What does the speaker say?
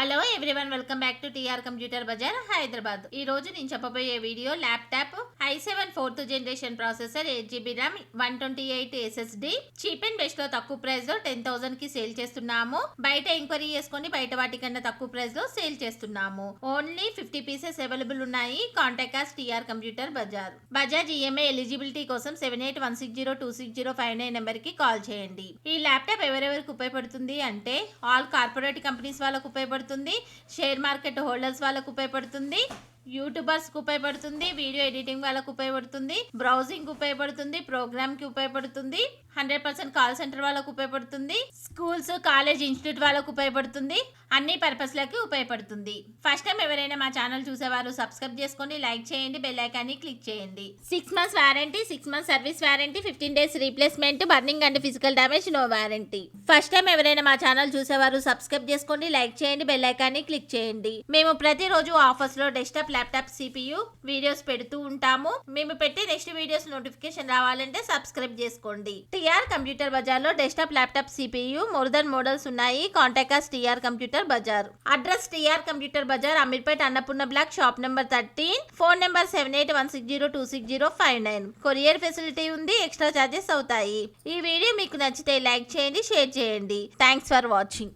Hello everyone, welcome back to TR computer Bazar Hyderabad. ఈ రోజు నేను చెప్పబోయే video laptop i7 4th generation processor 8GB RAM 128 SSD cheap and best లో తక్కువ price లో 10,000 కి సేల్ చేస్తున్నాము. బయట ఎంక్వైరీ చేసుకొని బయట వాటికన్నా తక్కువ ప్రైస్ లో సేల్ చేస్తున్నాము. ఓన్లీ 50 పీసెస్ అవైలబుల్ ఉన్నాయి. Contact us TR computer Bazar. Bajaj EMI eligibility కోసం 7816026059 నెంబర్ కి కాల్ చేయండి. ఈ ల్యాప్టాప్ ఎవరెవరికి ఉపయోగపడుతుంది అంటే ఆల్ కార్పొరేట్ కంపెనీస్ వాళ్ళకు ఉపయోగపడుతుంది, షేర్ మార్కెట్ హోల్డర్స్ వాళ్ళకు ఉపయోగపడుతుంది, యూట్యూబర్స్ కు ఉపయోగపడుతుంది, వీడియో ఎడిటింగ్ వాళ్ళకు ఉపయోగపడుతుంది, బ్రౌజింగ్ కు ఉపయోగపడుతుంది, ప్రోగ్రామ్ కి ఉపయోగపడుతుంది, 100% కాల్ సెంటర్ వాళ్ళకు ఉపయోగపడుతుంది, స్కూల్స్ కాలేజ్ ఇన్స్టిట్యూట్ వాళ్ళకు ఉపయోగపడుతుంది, అన్ని పర్పస్ లకి ఉపయోగపడుతుంది. ఫస్ట్ టైం ఎవరైనా మా ఛానల్ చూసేవారు సబ్స్క్రైబ్ చేసుకోండి, లైక్ చేయండి, బెల్ ఐకాన్ ని క్లిక్ చేయండి. 6 months warranty, 6 months service warranty, 15 days replacement, burning and physical damage no warranty. First time ఎవరైనా మా ఛానల్ చూసేవారు సబ్స్క్రైబ్ చేసుకోండి, లైక్ చేయండి, బెల్ ఐకాన్ ని క్లిక్ చేయండి. మేము ప్రతిరోజు ఆఫర్స్ లో డెస్క్టాప్, ల్యాప్టాప్, CPU వీడియోస్ పెడుతూ ఉంటాము. మేము పెట్టే నెక్స్ట్ వీడియోస్ నోటిఫికేషన్ రావాలంటే సబ్స్క్రైబ్ చేసుకోండి. టీఆర్ కంప్యూటర్ బజార్ లో desktop, laptop, CPU more than models ఉన్నాయి. Contact us TR computer Bazar. Address TR computer Bazar, Ameerpet, Annapurna block, shop number 13, phone number 7816026059. Courier facility ఉంది, ఎక్స్ట్రా చార్జెస్ అవుతాయి. ఈ వీడియో మీకు నచ్చితే లైక్ చేయండి, షేర్ చేయండి. Thanks for watching.